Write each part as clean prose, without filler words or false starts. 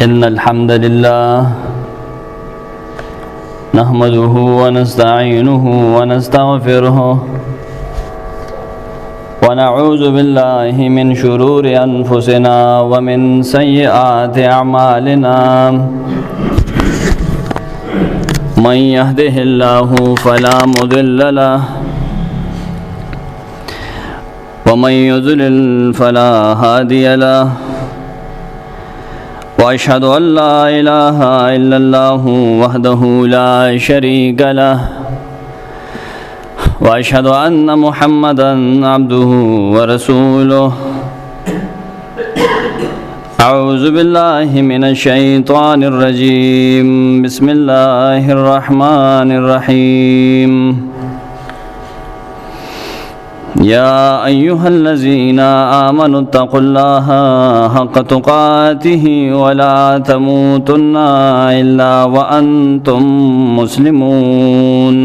إن الحمد لله نحمده ونستعينه ونستغفره ونعوذ بالله من شرور أنفسنا ومن سيئات أعمالنا من يهده الله فلا مضل له ومن يضلل فلا هادي له وأشهد أن لا إله إلا الله وحده لا شريك له وأشهد أن محمدا عبده ورسوله أعوذ بالله من الشيطان الرجيم بسم الله الرحمن الرحيم يا أيها الذين آمنوا اتقوا الله حق تقاته ولا تموتن إلا وأنتم مسلمون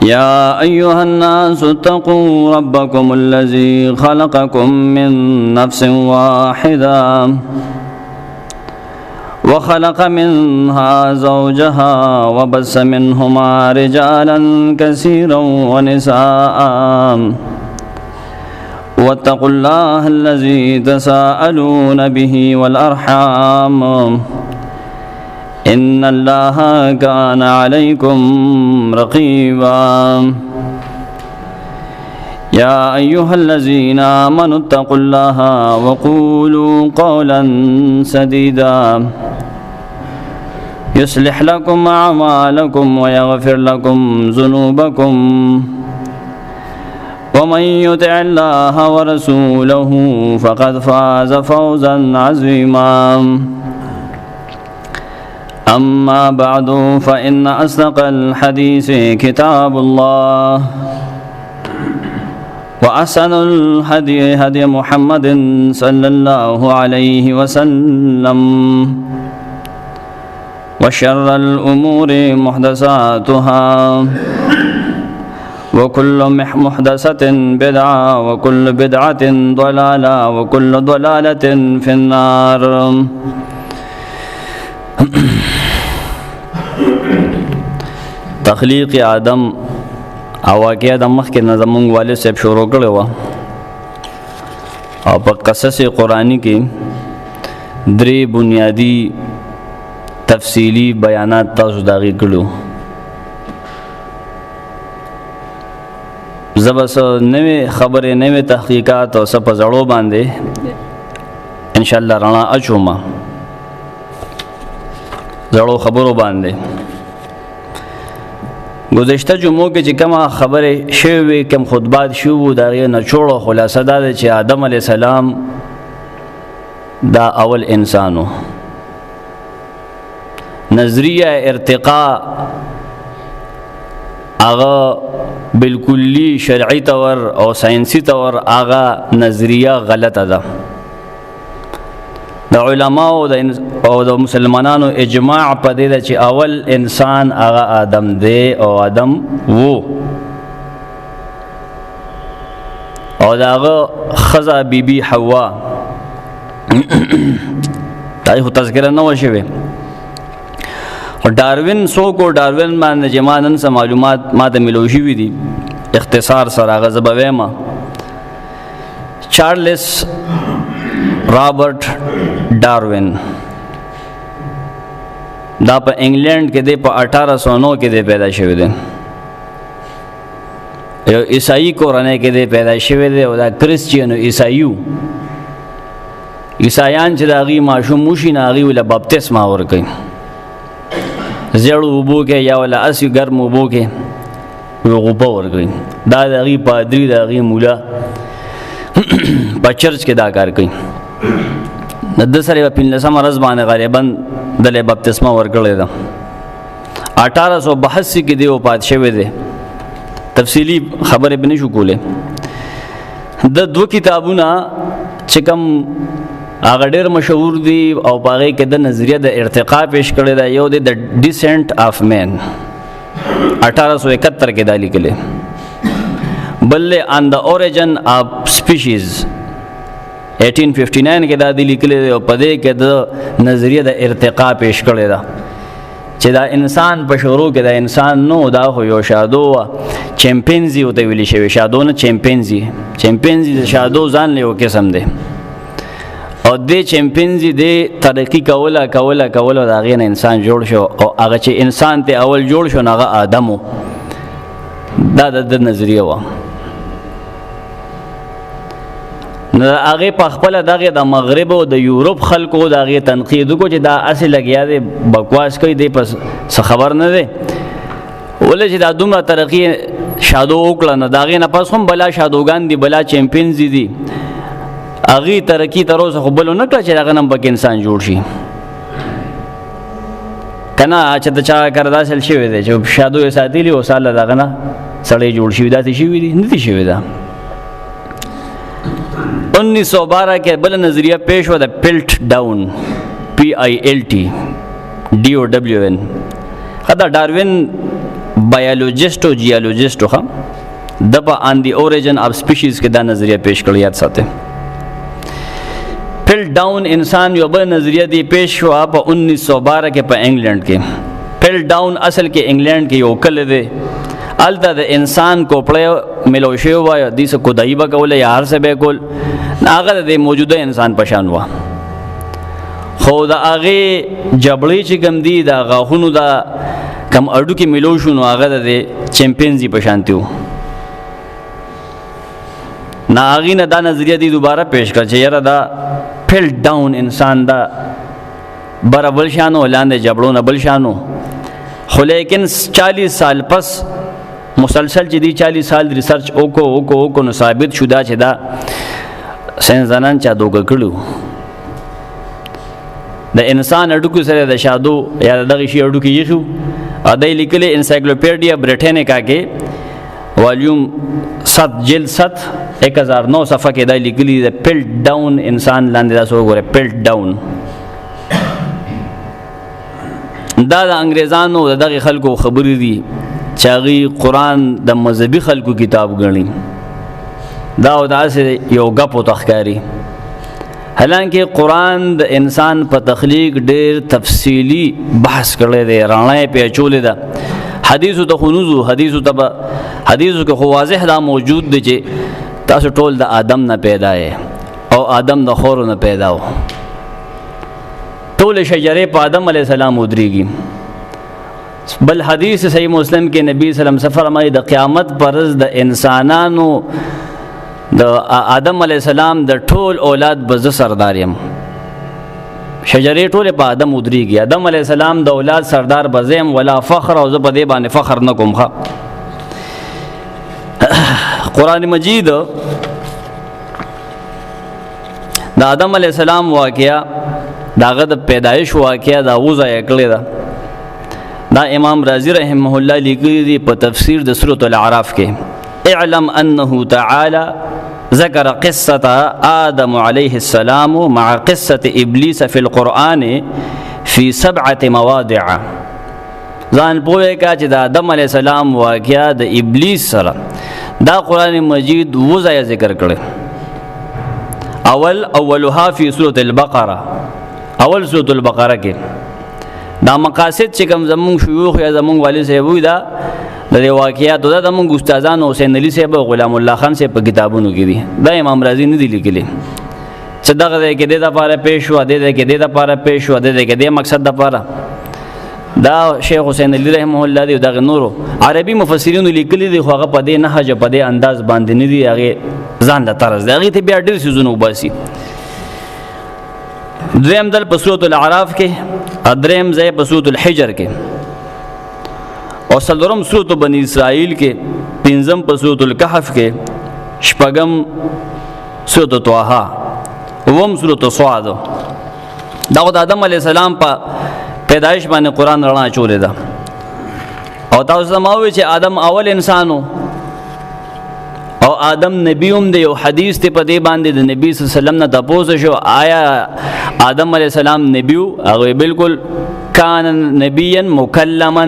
يا أيها الناس اتقوا ربكم الذي خلقكم من نفس واحدة وخلق منها زوجها وبث منهما رجالا كثيرا ونساء واتقوا الله الذي تساءلون به والأرحام إن الله كان عليكم رقيبا يا أيها الذين آمنوا اتقوا الله وقولوا قولا سديدا يصلح لكم أعمالكم ويغفر لكم ذنوبكم ومن يطع الله ورسوله فقد فاز فوزا عظيما أما بعد فإن أصدق الحديث كتاب الله وأحسن الهدي هدي محمد صلى الله عليه وسلم وشر الأمور محدثاتها وكل محدثة بدعة وكل بدعة ضلالة وكل ضلالة في النار تخلیق آدم واقعه د مخکې نه زمونږ والد صاحب شروع کړی وه او په قصص قرآني کې درې بنیادي تفصیلی بیانات تاسو د هغې کړي وو. زه به څه نوې خبرې نوې تحقیقات او څه په زړو باندې انشاءالله رڼا اچوم زړو خبرو باندې. گذشته جمعو کې چې کومه خبرې شوې وې کوم خطبات شوي وو د هغې نچوړه خلاصه دا ده چې آدم علیه السلام دا اول انسان و. نظریہ ارتقاء هغه بالکلی شرعي طور او ساینسي طور هغه نظریه غلطه ده. د علماء او د مسلمانانو اجماع په دې ده چې اول انسان هغه آدم دی او آدم وو او د هغه ښځه بیبي حوا تاریخ تذکره نه وه شوې. ډاروین څوک و ډاروین باندې چې ما نن څه معلومات ما ته ملو شوي دي اختصار سره هغه زه به وایم. چارلس رابرټ ډاروین دا په انګلند کې دی په 1809 کې دی پیدا شوی دی. یو عیسائی کورنۍ کې دی پیدا شوی دی او دا کرسچین عیسایو عیسایان چې د هغې ماشوم وشي نو هغې له بپتسمه ورکوي زیړو اوبو کې یا ولا اسی ګرم اوبو کې یو غوپه ورکوي. دا د هغې پادري د هغې مولا په چرچ کې دا کار کوي. د ده سره په 15مه ورځ باندې غالبا دله بپتسمه ورکړې ده. 1882 کې دی وفات شوی دی. تفصیلی خبرې به نشو کولی. د دو کتابونه چې کوم هغه ډېر مشهور دي او په هغې کې د نظریه د ارتقاء پیش کړی دی. یو دی د ډیسنټ آف مین 1871 کې دا لیکلی، بل دی آن د اوریجن آف سپیشیز 1859 کې دا دی لیکلی دی، او په دې کې د نظریه د ارتقاء پیش کړی ده چې دا انسان په شروع کې دا انسان نو، دا خو یو شادو چمپینزي ورته ویلی شوی، شادو نه چمپینزي د شادو ځان له یو قسم دی، او دې چمپینزي دې ترقي کوله د هغې نه انسان جوړ شو، او هغه چې انسان ته اول جوړ شو نو هغه آدم و. دا د نظریه وه. نو هغې په خپله دغې د مغرب او د یورپ خلکو د هغې تنقید وکړو چې دا هسې لګیا دی بکواس کوي، دی په څه خبر نه دی، ولې چې دا دومره ترقي شادو وکړه نو د هغې نه پس هم بلا شادوګان دي، بلا چمپینزي دي، هغې ترقي تر اوسه خو بل ونه کړه چې هغه نه هم پکې انسان جوړ شي که نه، چې د چا کار داسې شوی دی چې شادو یې ساتلي او سال له دغه نه سړی جوړ شوي، داسې شوي دي؟ نه دي شوي. ده 1912 کې بل نظریه پیش و د پلټ ډاون PILT دا ډاروین بایولوجسټ او جیولوجسټ و د په آن دی اوریجن آف سپیشیز کې دا نظریه پیش کړی، یاد ساته. پلټ ډاون انسان یو بل نظریه دی پیش شوه په 1912 کې په انګلینډ کې. پلټ ډاون اصل کې انګلینډ کې یو کلی دی، هلته د انسان کوپړی ملو شوی وه، دې څه کودایي به کوله یا هر څه به یې کول، هغه د موجوده انسان په شان وه، خو د هغې جبړې چې کوم دي د غاښونو د کم اډوکې ملو شو نو هغه د چمپینزي په شانتي و. نه هغې نه دا نظریه دی دوباره پیش کړه چې یاره دا پلټ ډاون انسان دا بره بل شانو، لاندې جبړو نه بل شانو، خو لیکن 40 سال پس مسلسل چې دی 40 سال ریسرچ وکړو نو ثابت شو دا چې دا ساینسدانان چا دوکه کړي د انسان اډوکو سره د شادو یا دغه شی اډوکې یې شو. ا دای لیکلي انسایکلوپیډیا بریټانیکا کې والیوم 7 جلد 7 1009 صفحه کې دا لیکلي د پلټ ډاون انسان لاندې دا سو غره پلټ ډاون. دا د انګریزانو دغه خلکو خبرې دي چې هغې قرآن د مذهبي خلکو کتاب ګڼي، دا او داسې یو ګپ ورته ښکاري، حالانکه قرآن د انسان په تخلیق ډېر تفصیلي بحث کړی دی، رڼا یې پې اچولې ده. حدیثو ته خو نوځو، حدیثو کې خو واضح دا موجود دی چې تاسو ټول د آدم نه پیدا یې او آدم د خورو نه پیدا و، ټول شجرې په آدم علیه السلام ودرېږي. بل حدیث صحیح مسلم کې نبی صلی الله علیه وسلم فرمایي د قیامت پر ورځ د انسانانو د آدم علیه السلام د ټول اولاد به زه سردار یم، شجرې ټولې په آدم ودرېږي، آدم علیه السلام د اولاد سردار به زه یم، ولا فخر، او زه په دې باندې فخر نه کوم. قرآن مجید د آدم علیه السلام واقعه د هغه د پیدایش واقعه د هغو ځای کړې ده. دا امام رازی رحمه الله لیکلی دی په تفسیر د سورة الاعراف کې، اعلم انه تعالی ذکر قصة آدم علیه السلام مع قصة ابلیس فی القرآن فی 7 مواضع. ځان پوهه کا چې د آدم علیه السلام واقعه د ابلیس سره دا قرآن مجید وځای ذکر کړي. اولها فی سورة البقره، اول سورة البقره کې دا مقاصد چې کوم زمونږ شیوخ یا زمونږ والد صاحب وي دا د دې واقعیاتو دا زمونږ استادانو حسین علي صاحب او غلام الله خان صاحب په کتابونو کې دي، دا امام رازی نه دي لیکلي چې دغه ځای کې دې دپاره پیش شوه، دې ځای کې دې دپاره پیش شوه، دې ځای کې دې مقصد دپاره. دا شیخ حسین علي رحمه الله دی، دغه نورو عربي مفسرینو لیکلي دي، خو هغه په دې نهج په دې انداز باندې نه دي، هغې ځان له طرز دی، هغې ته بیا ډېر څیزونه وباسي. دویم دل په سورة الاعراف کې، دریم ځای په سورة الحجر کې، او څلورم سورة بني اسرائیل کې، پنځم په سورة الکهف کې، شپږم سورة طه، اووم سورة صاد. دا د آدم علیه السلام په پیدایش باندې قرآن رڼا اچولې ده. او تاسو ته ما وویل چې آدم اول انسان و، او آدم نبی هم دی. یو حدیث ته په دې باندې د نبی صلی الله علیه وسلم نه تپوس شو آیا آدم علیه السلام نبی و؟ هغه بالکل کان نبیا مکلما،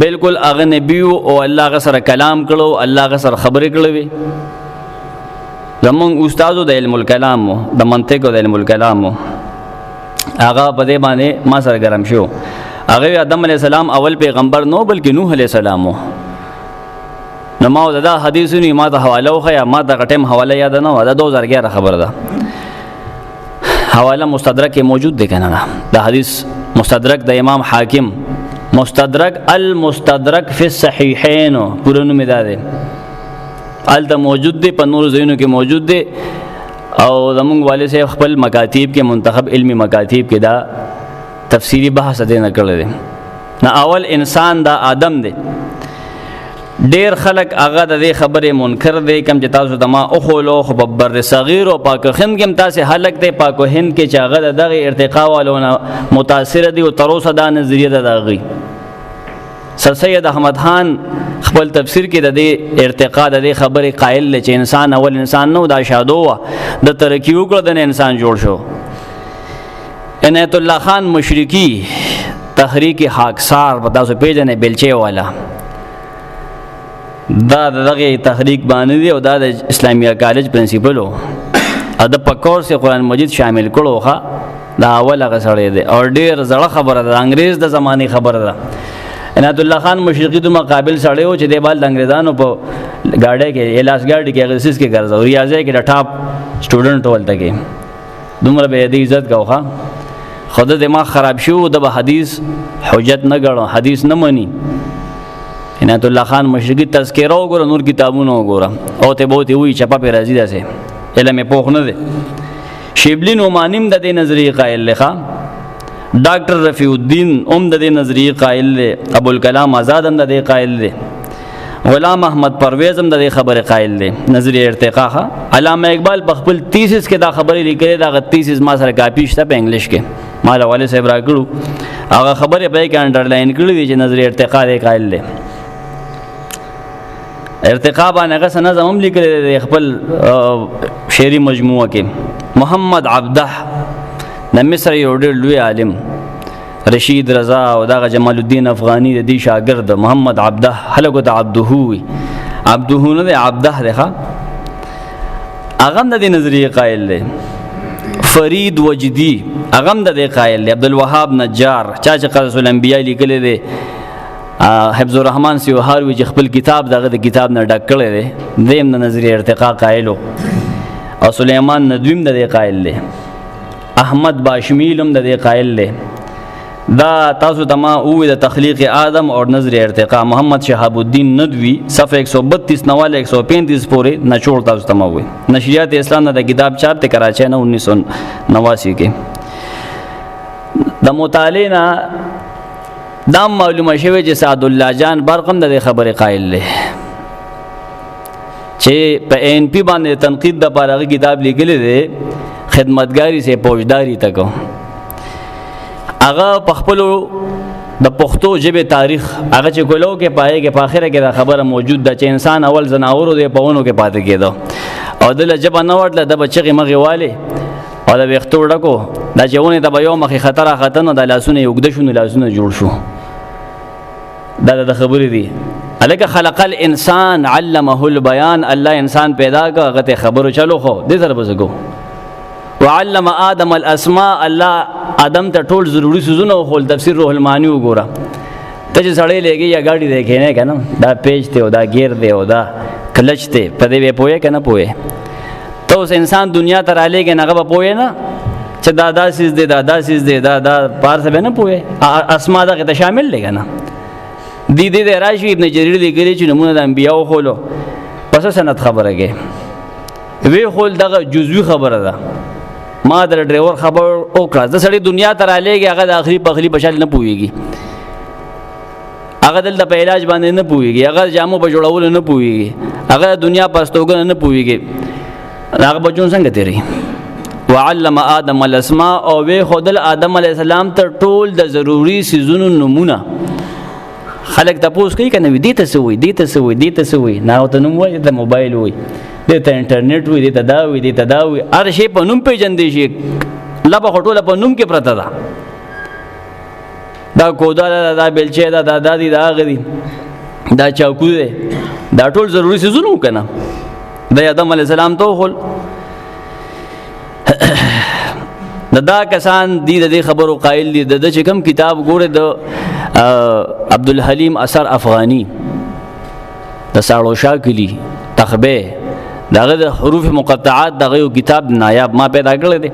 بالکل هغه نبی او الله هغه سره کلام کړو، الله هغه سره خبرې کړې. زمونږ استادو د علم الکلام و، د منطق او د علم الکلام و، هغه په دې باندې ما سره ګرم شو. هغه آدم علیه السلام اول پیغمبر نو بلکې نوح علیه السلام و. نو ما دا حدیثونی ما ته حواله وخیا، ما ته ټیم حواله یاد نه و، دا 2011 خبر ده. حواله مستدرک موجود دی کنه، دا حدیث مستدرک د امام حاکم، مستدرک المستدرک فی الصحیحین پورا نوم دا دی. الته موجود دی، په نور ځایونو کې موجود دی. او زمونږ والد صاحب خپل مکاتیب کې منتخب علمی مکاتیب کې دا تفسیری بحث دې نه کړی دی. نه اول انسان دا آدم دی. ډیر خلک هغه د دې خبرې منکر دی، کم چې تاسو ته ما اخولو خو په بر صغیر او پاک هند کې هم تاسې خلک دی پاک هند کې چې هغه د دغه ارتقاء والو نه متاثره دي او تر اوسه دا نظریه ده د هغوی. سر سید احمد خان خپل تفسیر کې د دې ارتقاء د دې خبرې قائل دی چې انسان اول انسان نو، دا شادو وه، د ترقي وکړه د انسان جوړ شو. عنایت الله خان مشرقي تحریک خاکسار په تاسو پیژنئ، بیلچې والا، دا دغه تحریک باندې دی او دا د اسلامیه کالج پرنسپل و، د پکور سے قرآن مجید شامل کړو. ښه دا اول هغه سړی دی او ډېر زړه خبره ده، انګریز د زمانې خبره ده. عنایت الله خان مشرقي دومره قابل سړی و چې دی بال د انګریزانو په ګاډۍ کې الاس ګاډۍ کې اغسیس کې ګرځاو، ریاضی کې د ټاپ سټوډنټ ولته کې دومره به د عزت کو. ښه خو د دماغ خراب شو، د به حدیث حجت نه ګڼو، حدیث نه مني. عنایت الله خان مشرقي تذکره وګوره، نور کتابونه وګوره، او ته به وایي چپه پې راځي داسې علم یې پوخ نه دی. شبلی نعماني هم د دې نظریې قایل دی. ډاکټر رفیع الدین هم د دې نظریې قایل دی، ابوالکلام آزاد هم د دې قایل دی، غلام احمد پرویز هم د دې خبرې قایل دی. نظریه ارتقاء. علامه اقبال په خپل تیسیس کې دا خبرې لیکلې، دا تیسیس ما سره کاپي شته په انګلیش کې، ما له والد صاحب راکړو، هغه خبرې په کې انډرلاین کړې دي چې نظریه ارتقاء دی قایل دی. ارتقاء باندې هغه څه نظم هم لیکلی دی خپل شعري مجموعه کې. محمد عبده د مصر یو ډېر لوی عالم، رشید رضا او دغه جمال الدین افغاني د دې شاګرد محمد عبده، خلکو ته عبده وي، عبده نه دی عبده دی. هغه هم د دې نظریې قایل دی. فرید وجدي هغه هم د دې قایل دی. عبدالوهاب نجار چا چې قصص الانبیاء لیکلی دی، حفظ الرحمن سیوهاروي چې خپل کتاب دغه د کتاب نه ډک کړی دی، دی هم د نظریه ارتقاء قایلو. او سلیمان ندوی هم د دې قایل دی. احمد باشمیل هم د دې قایل دی. دا تاسو ته ما ووی د تخلیق آدم اور نظریه ارتقاء، محمد شهاب الدین ندوی صفحه 132 نواله 135 پورې نچوړ تاسو ته ما ووی. نشریات اسلام نه د کتاب چاپ ته کراچۍ نه 1989 کې. د مطالعې نه دا معلومه شوی چې سعد الله جان برقم د خبرې قایل دی چې په ان پی باندې تنقید د پاره کتاب لیکلی دی، خدمتګاری سے پوجداری تک. هغه په خپل د پښتو ژبې تاریخ هغه چې کولو کې پای کې په اخره کې دا خبره موجود ده چې انسان اول زناورو دی په ونو کې پاتې کېدو او د لجبه نه ورتله د بچغې مغې والي او د ویښتو ډکو دا چې ونې ته به یو مخې خطر اخته نو د لاسونه یې اوږده شو نو لاسونه جوړ شو. دا د خبرې دي. هلکه خلق الانسان علمه البیان، الله انسان پیدا کړ هغه ته خبرو چلو خو دې سره به زه وعلم آدم الاسماء، الله آدم ته ټول ضروري سيزونه وښول. تفسیر روح المعانی وګوره، ته چې سړی لګي یا ګاډي دی کښېنی که نه، دا پیچ دی او دا ګیر دی او دا کلچ دی، په دې به پوهې که نه پوهې. ته اوس انسان دنیا ته رالیږې نه هغه به پوهې نه چې دا دا سیز دی دا دا سیز دی دا پار څه به نه پوهې. اسما دغې ته شامل دی که نه. دی دې راشي ابن جریر لیکلي چې نمونه د انبیاء وښولو پس سند خبره کې وی خول دغه جزوي خبره ده. ما در ډرایور خبر وکړه د سړی دنیا ته رالیږي هغه د آخري پخلي په شکل نه پوهېږي، هغه دلته په علاج باندې نه پوهېږي، هغه جامو په جوړولو نه پوهېږي، هغه دنیا په استوګنه نه پوهېږي، هغه به ژوند څنګه تېري. وعلم آدم الاسماء، او وی ښودل آدم علیه السلام ته ټول د ضروري څیزونو نومونه. خلک تپوس کوي کنه دې ته څه وایي دې ته څه وایي دې ته څه وایي نه ورته نوم وایي د موبایل وایي دې ته انټرنیټ وایي دې ته دا وایي دې ته دا وایي هر شی په نوم پیژندې شي لبه خو ټوله په نوم کې پرته ده دا کودا ده دا بیلچې ده دا دادي دا هغه دي دا چاکو دی دا ټول ضروري څیزونه که نه د آدم علیه السلام ته وښول دا کسان دي د دې خبرو قائل دي د چې کوم کتاب ګوره د عبدالحلیم اثر افغانی د ساړو شاه کلي تخبه دغه د حروف مقطعات دغه یو کتاب نایاب ما پیدا کړی دی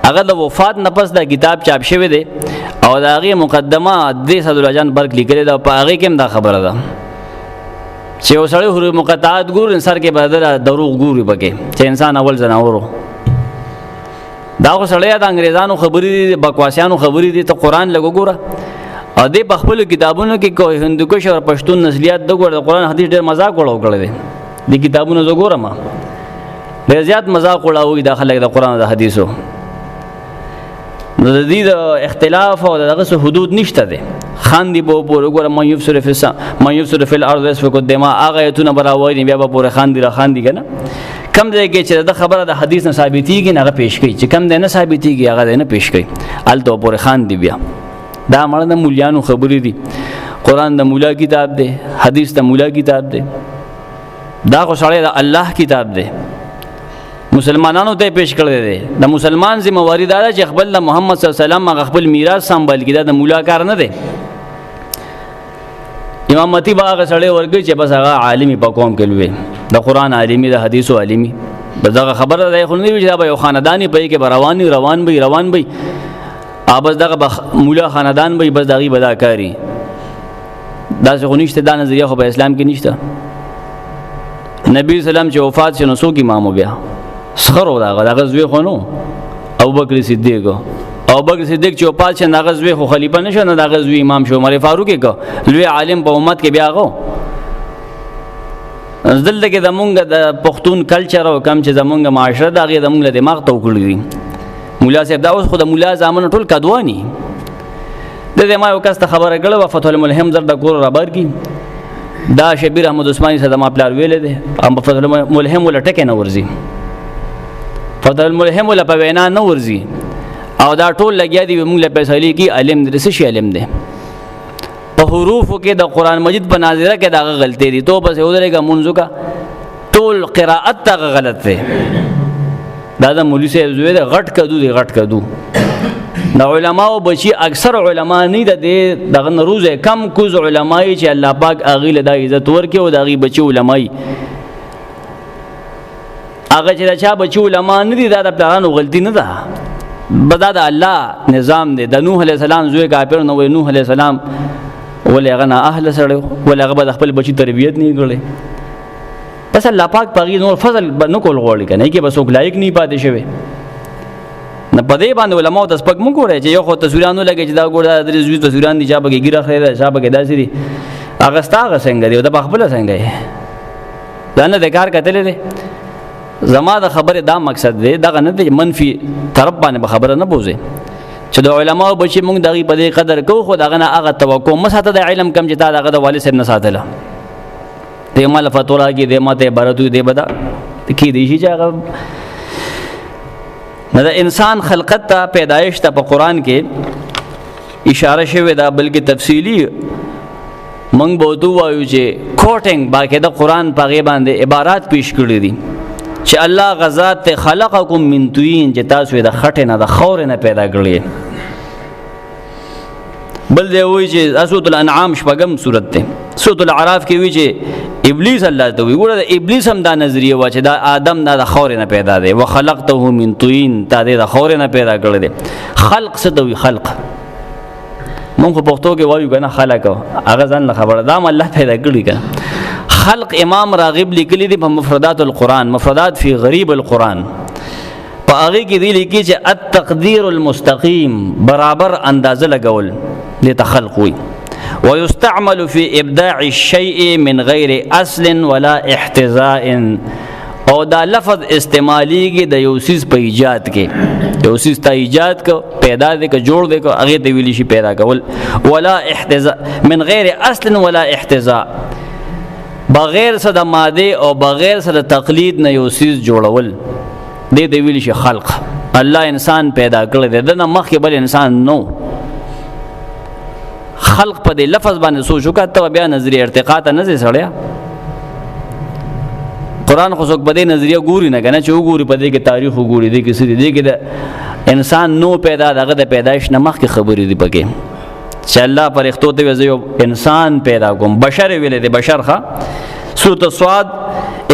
هغه د وفات نه پس دا کتاب چاپ شوی دی او د هغې مقدمه د صدر جان برک لیکلی ده په هغې کې هم دا خبره ده چې یو سړی حروف مقطعات ګوري سر کې به دروغ ګوري پکې چې انسان اول ځناورو دا خو سړی د انګریزانو خبرې دي بکواسیانو خبرې دي ته قرآن لږ وګوره او دې په خپلو کتابونو کې کوی هندوکش او پښتون نسلیات د ګوره د قرآن حدیث ډېر مذاق وړو کړی دی دې کتابونو زه ګورم ډېر زیات مذاق وړاوي دا خلک د قرآن او د حدیثو نو د دې د اختلاف او دغه څه حدود نشته دی خاندي به پورې ګوره من یفسد فی الارض یسفک الدماء هغه ایتونه به راوایي بیا به پورې خاندي را خاندي که نه کم ځای کې چې د خبره د حدیث نه ثابتېږي نه هغه پیش کوي چې کم دی نه ثابتېږي هغه دی نه پیش کوي هلته به پورې خاندي بیا دا مړه د مولیانو خبرې دي قرآن د مولا کتاب دی حدیث د مولا کتاب دی دا خو سړی د الله کتاب دی مسلمانانو ته پیش کړی دی د مسلمان ذمہواری دا ده چې خپل د محمد صلی الله علیه وسلم هغه خپل میراث سنبال کړي دا د مولا کار نه دی امامتی به هغه سړی ورګي چې بس هغه عالمي په قوم کې لوي د قرآن عالمي د حدیثو عالمي بس دغه خبره ده خو نه وي چې دا به یو خانداني پهې کې به روان وي بس دغه مولا خاندان به بس دغې به دا کاري داسې خو نشته دا نظریه خو په اسلام کې نشته نبی سلام چې وفات شي نو څوک امام بیا سخرو دغه زوی خو نو ابوبکر صدیق چې وفات شي هغه زوی خو خلیفه نشه نه دغه زوی امام شو عمر فاروق یې که لوی عالم په امت کې بیا هغه دلته کې زمونږ د پښتون کلچر او کم چې زمونږ معاشره د هغې زمونږ له دماغ ته وکړي دي مولا صاحب دا اوس خو د مولا زامن ټول کدواني د دې ما یو کس ته خبره کړې وه فتح الملهم زر د کور رابر کی دا شبیر احمد عثماني صاحب ما پلار ویلی دی فتح الملهم ولا ټکی نه ورځي فتح الملهم ولا په وینا نه ورځي او دا ټول لګیا دي موږ له فیصلې کې علم دی څه شي علم دی په حروفو کې د قرآن مجید په ناظره کې دغه غلطۍ دي تو بس ودرېږه منځو کا ټول قرائت دغه غلط دی دا د مولوي صاحب زوی دی غټ کدو د علماو بچي اکثر علما نه د دغه نه روزه کم کوز علماي چې الله پاک هغې له دا عزت ورکړي او د هغې بچي علماي هغه چې د چا بچي علما نه دي دا د پلارانو غلطي نه ده دا د الله نظام دی د نوح علیه السلام زوی کافر نه وی نوح علیه السلام ولې هغه نه اهله سړی ولې هغه به د خپل بچي تربیت نه کړی بس الله پاک په هغې نور فضل نه کول غواړي که نه کې به څوک لایق نه پاتې شوی نه په دې باندې علماو ته سپک مه ګورئ چې یو خو تصویران ولګئ چې دا ګوره دا درې زوی تصویران دي چا پکې ګیره خرې ده چا پکې داسې دي هغه ستا هغه څنګه دی او ته په خپله څنګه یې دا نه د کار کتلی دی زما د خبرې دا مقصد دی دغه نه دی منفي طرف باندې به خبره نه بوځئ چې د علماو بچي موږ د هغې په دې قدر کوو خو د هغه نه هغه توقع مه ساته د علم کم چې تا د هغه د والد صاحب نه ساتله دی ما له فتوا راکړي دی ما ته عبارت وي دی به دا کېدی شي چې هغه نه د انسان خلقت ته پیدایش ته په قرآن کې اشاره شوې ده بلکې تفصیلي موږ به ورته ووایو چې کوټنګ باقاعده قرآن په هغې باندې عبارات پیش کړي دي چې الله غزات ته خلقکم من طین چې تاسو یې د خټې نه د خاورې نه پیدا کړی بل دی وایي چې سورة الانعام شپږم سورت دی سورة الاعراف کې وایي چې ابلیس الله ته وایي ګوره د ابلیس هم دا نظریه وه چې دا آدم دا د خاورې نه پیدا دی وخلقته من طین تا دې د خاورې نه پیدا کړی دی خلق څه ته وایي خلق مونږ په پښتو کې وایو که نه خلق هغه ځان نه خبره دا هم الله پیدا کړي که خلق امام راغب لیکلی دی په مفردات القرآن مفردات فی غریب القرآن په هغې کې دی لیکي چې التقدیر المستقیم برابر اندازه لګول دې ته خلق وي ويستعمل في ابداع الشيء من غیر اصل ولا احتزاء او دا لفظ استعمالیږي د یو څیز په ایجاد کې یو څیز ته ایجاد کو پیدا دې کو جوړ دې کو هغه ته ویلی شي پیدا کول. ولا احتزاء من غیر اصل ولا احتزاء، بغیر څه د ماده او بغیر څه د تقلید نه یو څیز جوړول دې ته ویلی شي خلق. الله انسان پیدا کړی دی، دنه مخکې بل انسان نو. خلق په دې لفظ باندې سوچ وکړه ته بیا نظریه ارتقاء ته نه ځې سړیا. قرآن خو څوک په دې نظریه ګوري نه کنه چې وګوري په دې کې تاریخ وګوري دې کې څه دي کې د انسان نو پیدا دغه د پیدایش نه مخکې خبرې دي پکې چې الله فرښتو ته وځي یو انسان پیدا کوم. بشر ویلې دی بشر ښه سورۃ الصاد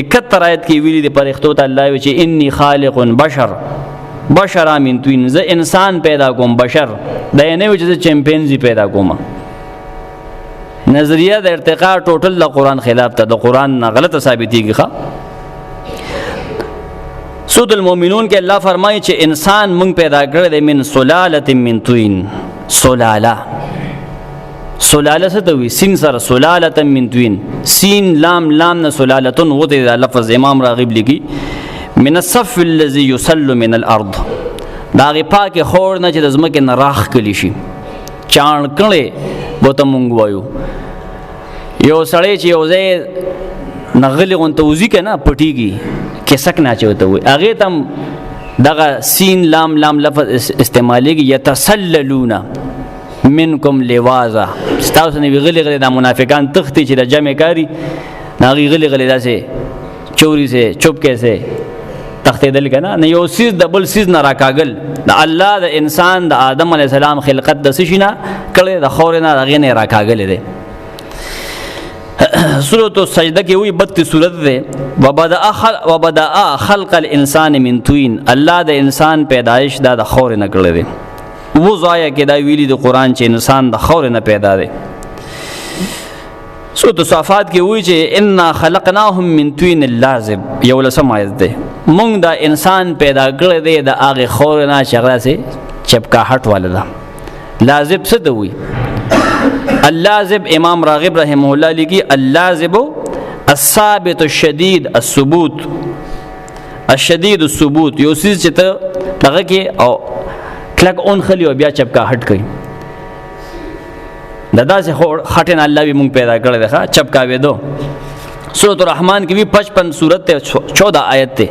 71 آیت کې ویلي دی فرښتو ته الله وی چې انی خالق بشر من طین، زه انسان پیدا کوم بشر دا نه وی چې چمپینزي پیدا کوم. نظریه د ارتقاء ټوټل د قرآن خلاف ته، د قرآن نه غلطه ثابتېږي ښه. سورۃ المؤمنون کې الله فرمایي چې انسان مونږ پیدا کړی دی من سلالة من طین. سلاله څه ته وي؟ سین سره سلالة من طین، سین لام نه سلالتون وته دا لفظ امام راغب لیکي من الصف الذي يسل من الارض، دا غي پاکه خور نه چې د زمکه نه راخ کلی شي چاڼ کړي بوته مونږ وایو. یو سړی چې یو ځای نغلی غونته وزي کنه پټیږي کیسک نه چوته وي هغه تم دغه سین لام لفظ استعمالېږي یتسللون منکم لوازا. تاسو نه غلی د منافقان تختی چې د جمع کاری ناغي غلی داسې چوری سے چوب کیسه تختی دل کنه نه یو سیز د بل سیز نه راکاګل. د الله د انسان د آدم علی السلام خلقت د سشینه کړه د خور نه هغه نه راکاګل دي. سورۃ السجدہ کې وی 32 سورۃ ده وبدأ خلق الانسان من طین، الله د انسان پیدایش د خور نه کړی دی. و ځای کې دا ویلي د قران چې انسان د خور نه پیدا دی. سورۃ الصافات کې وی چې انا خلقناهم من طین لازب، یو لسم آیت ده. مونږ د انسان پیدا کړی دی د هغه خور نه چې هغه سي چپکاهټ والا ده. لازب څه ته وی؟ اللازب امام راغب رحمه الله لیکي اللازب الثابت الشدید الثبوت، الشدید الثبوت یو څه چې ته دغه کې او کلک اون خلی او بیا چپکاهټ کوي. داسې خټن الله به مونږ پیدا کړی دی چپکاوي دو. سورۃ الرحمن کې 55 سورت 14 آیت ته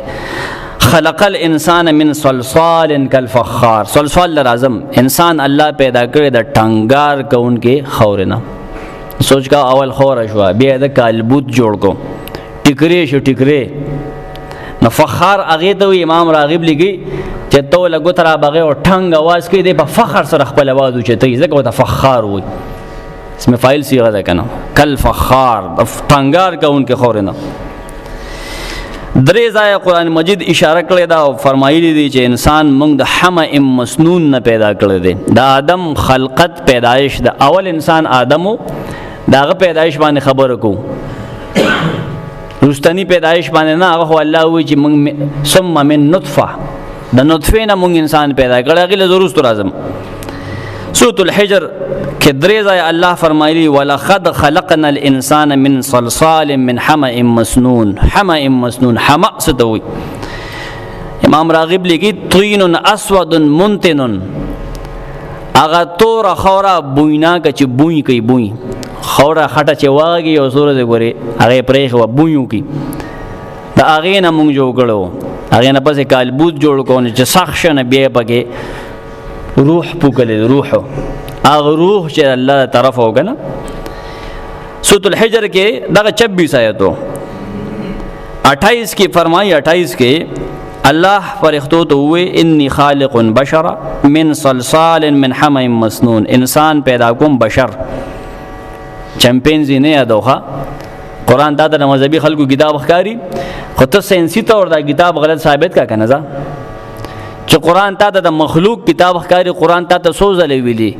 خلق الانسان من صلصال کالفخار. صلصال لازم انسان الله پیدا کړی د ټنګار کونکي خورنه. سوچ کا اول خور شو بیا د کالبوت جوړ کو ټیکری شو ټیکری نو فخار هغه ته امام راغب لګي چې تو لګو تر هغه او ټنګ आवाज کوي د فخر سره خپل आवाज او چې ته ځکه ته فخار وي اسم فاعل صيغه ده کنه کالفخار ټنګار کونکي خورنه. درې ځای قرآن مجید اشاره کړی دا او فرمایلی دی چې انسان موږ د حمأ مسنون نه پیدا کړی دی. د آدم خلقت پیدایش د اول انسان آدمو داغه پیدایش باندې خبره کو رستنی پیدایش باندې نه هغه الله وی چې موږ ثم من نطفه د نطفه نه موږ انسان پیدا کړی هغه ضرورت راځم. سورۃ الحجر کې درې ځای الله فرمایلی ولقد خلقنا الانسان من صلصال من حمأ مسنون. حمأ مسنون حمأ ستوي امام راغب لیکي طین اسود منتن اغه تور خورا بوینا که چې بوی کوي بوی خورا خټه چې واږي او سورې ګوري هغه پرې خو بویو کی دا هغه نه مونږ جوړ کړو هغه نه پسې کالبوت جوړ کړو چې سخشنه بیا پکې روح پوکلې روح هغه روح چې الله طرف وګنه. سورۃ الحجر کې دغه 26 آیتو 28 کې فرمایي 28 کې الله فرښتو ته وې انی خالق بشر من صلصال من حمأ مسنون. انسان پیدا کوم بشر چمپینزی نه یادوخه. قرآن دا د مذهبي خلکو کتاب ښکاری خو ته ساينسي تور دا کتاب غلط ثابت کا کنه ځا چې قرآن تا د مخلوق کتاب ښکاری. قرآن تا ته سوزلې ویلي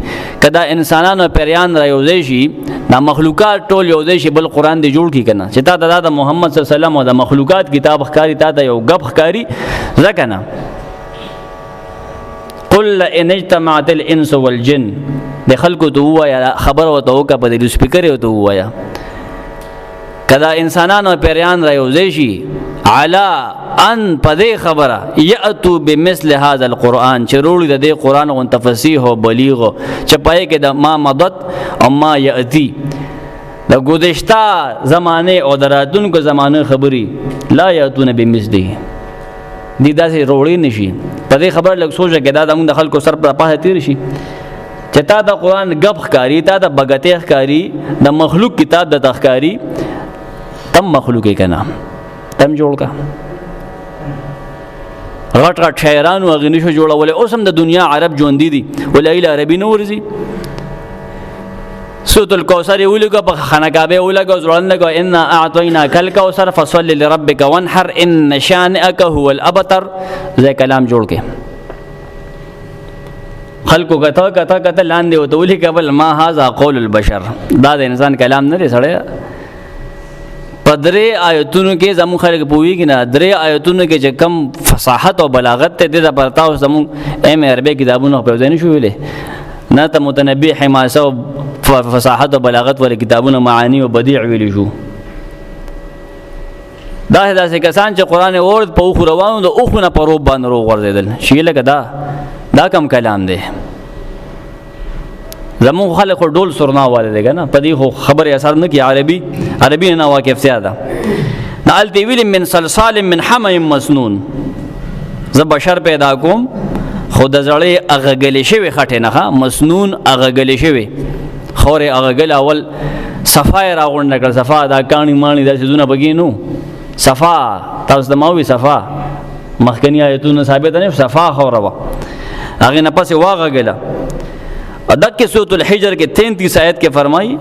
کدا انسانانو پیریان را یوځای شي دا مخلوقات ټول یوځای شي بل قرآن دی جوړ کی کنه چې تا د محمد صلی الله علیه وسلم او د مخلوقات کتاب ښکاری تا ته یو غب ښکاری ځکه نه قل ان اجتمعت الانس والجن د خلکو ته وایا خبر وته وکړه په دې سپیکر وته وایا کدا انسانانو پیریان را یوځای شي علا ان پدې خبره یاتو بمثل هذا القرآن چې وروړي د دې قرآن غون تفصیح او بلیغ چې پای کې د ما مدد او ما یاتی د گذشته زمانه او دراتونکو زمانه خبري لا یاتون بمثله دي داسې وروړي نشي پدې خبره لږ سوچه کې دا د خلکو سر په پاه تیر شي چې تا د قرآن غب ښکاری تا د بغتې ښکاری د مخلوق کتاب د تخکاری تم مخلوق یې کنا تم جوړ کا غټ غټ شاعرانو هغه نشو جوړول اوس هم د دنیا عرب ژوندې دي ولې ال عربي نه ورزي سورۃ الکوثر ولګه په خانقابه ولګه زړل نه ان اعطینا کل کوثر فصل لربک وانحر ان شانئک هو الابتر زې کلام جوړ کې خلکو کته لاندې وته ولي قبل ما هاذا قول البشر دا د انسان کلام نه دی سړی پدری آیتونو کې زمو خلک پوېږي نه درې آیتونو کې چې کم فصاحت او بلاغت ته د پرتاو زمو ایم عربي کتابونو په ځای نه شوې نه ته متنبی حماسه او فصاحت او بلاغت ور کتابونو معانی او بدیع ویل شو دا داسې کسان چې قران اورد په خو روانو د اوخونه په روب باندې روغ ورزیدل شي لکه دا کم کلام دی زمو خلک ډول سرنا والے دی نه پدې خو خبره اثر نه کی عربي نه واقف زیاده نال دی ویل من صلصال من حمیم مسنون ز بشر پیدا کوم خود زړې اغغلی شوی خټه نه مسنون اغغلی شوی خوره اغغل اول صفای راغونډ کړ صفا دا کانی مانی دا سيزونه بګینو صفا تاسو د ماوي صفا مخکنی آیتونه ثابت نه صفا خوروا هغه نه پس واغغله ادک سورۃ الحجر کې 33 آیت کې فرمایي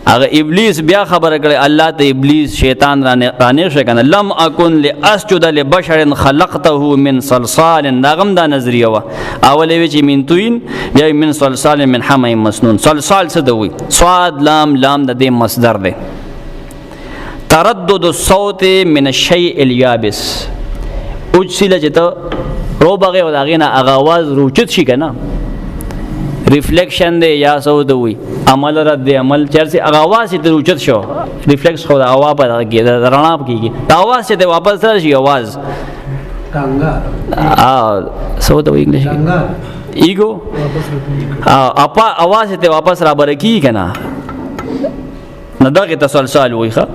هغه ابلیس بیا خبره کړي الله ته ابلیس شیطان رانه شکنه لم اكن لاسجد لبشر خلقته من صلصال داغم دا نظریه وا اول وی چې من توین بیا من صلصال من حمیم مسنون صلصال څه دوی صاد لام د دې مصدر دی تردد الصوت من الشيء اليابس اوجسله چې ته روبغه او داغه نه اغاواز روچت شي کنه ریفلیکشن دی یا سو دوی عمل رد دی عمل چرسي اغاواز ته روچت شو ریفلیکس خو د هوا په کې د رڼا کېږي د اواز ته واپس راشي आवाज ټنګا سو دوی انګلیش ایګو اپا आवाज ته واپس را برکی کنه نه دغه تسلسل وي ښه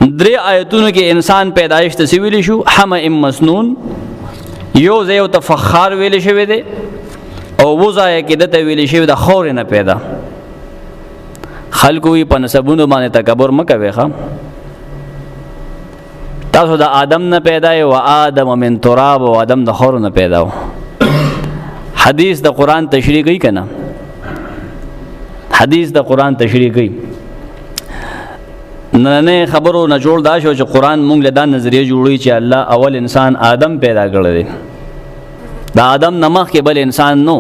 درې آیتونو کې انسان پیدایش تسویل شو حمیم مسنون یو زیو تفخار ویل شوی دی او وځای کې دته ویل شوی د خور نه پیدا خلکو په نسبونو باندې تکبر مکوي ښا تاسو د آدم نه پیدا او آدم من تراب او آدم د خور نه پیدا حدیث د قران تشریح کوي کنه حدیث د قران تشریح کوي نه خبرو نه جوړ دا شو چې قران مونږ له دا نظریه جوړوي چې الله اول انسان آدم پیدا کړی دی دا آدم نمخ کې بل انسان نو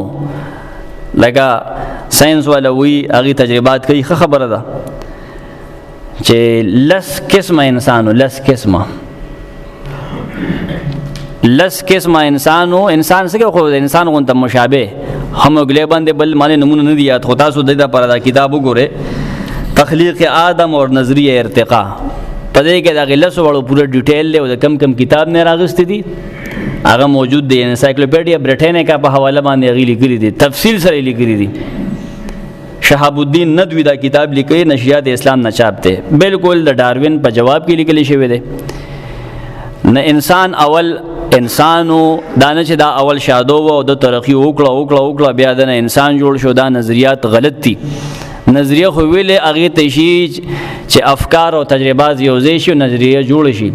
لکه ساينس ولا وی هغه تجربات کوي خبره ده چې لس قسمه انسانو لس قسمه انسان څنګه خو انسان غونته مشابه هم غلیبان دي بل معنی نمونه نه دي یاد خو تاسو د پر دا کتاب وګوره تخلیق آدم اور نظریہ ارتقاء پدې کې دا غلس وړو پوره ډیټیل له کم کتاب نه راغستې دي هغه موجود دی انسایکلوپیډیا برټانیکا په حواله باندې غلي کړی دي تفصیل سره لیکلي دي شهاب الدین ندوی دا کتاب لیکي نشریات اسلام نه چاپته بالکل د ډاروین په جواب کې لیکل شوی دی نه انسان اول انسانو دانه چې دا اول شادو او د ترقی وکړه بیا د انسان جوړ شو دا نظریات غلط دي نظریه خو ویلې هغه تشیج چې افکار او تجربات یوځای شي نظریه جوړ شي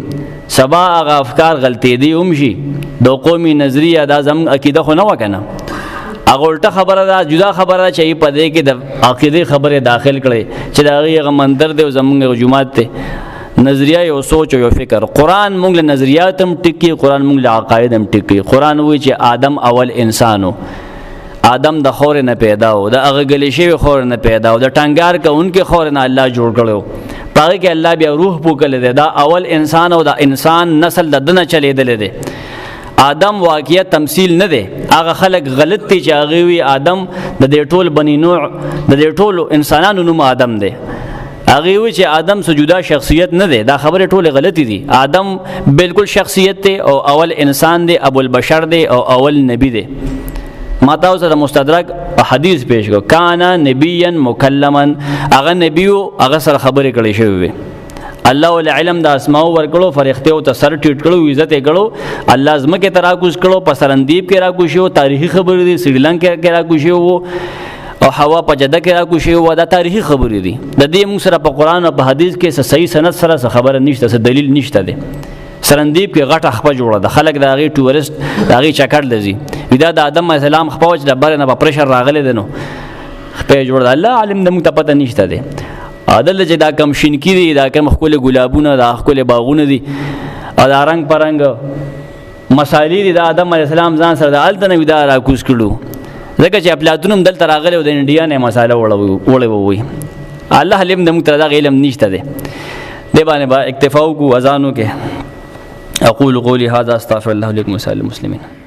سبا هغه افکار غلطي دي هم شي د قومي نظریه دا زم عقیده خو نه وکنه هغه الټه خبره ده جدا خبره چې په دې کې د عقیده خبره داخل کړي چې دا هغه منتر دی زمونږ جمعات ته نظریه یو سوچ او فکر قران موږ له نظریات هم ټکی قران موږ له عقاید هم ټکی قران وایي چې آدم اول انسانو آدم د خور نه پیدا و د هغه غلی شوی خور نه پیدا و د ټنګار کونکي خور نه الله جوړ کړو پاره کې الله بیا روح پوکل دی دا اول انسان او د انسان نسل د دنه چلیدل دی آدم واقعیت تمثيل نه دی هغه خلق غلط دي چې هغه وی آدم د دې ټول بنی نوع د دې ټول انسانانو نوم آدم دی هغه وی چې آدم سجودا شخصیت نه دی. دا خبره ټوله غلطی دي. آدم بالکل شخصیت دی او اول انسان دی، ابو البشر دی او اول نبی دی. ما تاسو ته مستدرک حدیث پیش کو کانا نبیا مکلما، هغه نبیو هغه سره خبرې کړې شوی وي. الله ول علم د اسماء ورکړو، فرښتو ته سر ټیټ کړو، عزت یې کړو، الله زمکه تراکوز کړو، په سرندیب کې راکوشي او تاریخي خبرې دي، سریلانکا کې راکوشي او هوا په جده کې راکوشي او دا تاریخي خبرې دي. د دې موږ سره په قران او په حدیث کې صحیح سند سره خبره نشته، څه دلیل نشته دی. سرندیب کې غټه خپه جوړه ده، خلک د هغې ټورست د هغې چکر لځي، دا د آدم علیه السلام خپه وه چې د بره نه په پرشر راغلی دی نو خپه یې جوړه ده. الله عالم د موږ ته پته نشته دی. عدل چې دا کم شینکي دي، دا کم ښکلې ګلابونه، دا ښکلې باغونه دي او دا رنګ په رنګ مسالې دي، دا آدم علیه السلام ځان سره د هلته نه وي دا راکوز کړو، ځکه چې افلاطون هم دلته راغلی او د انډیا نه یې مساله وړی ووي. الله علم د موږ ته دغه علم نشته دی. دې باندې به اکتفا وکړو اذان وکړو. اقول قولي هذا استغفر الله لكم ولسائر المسلمين.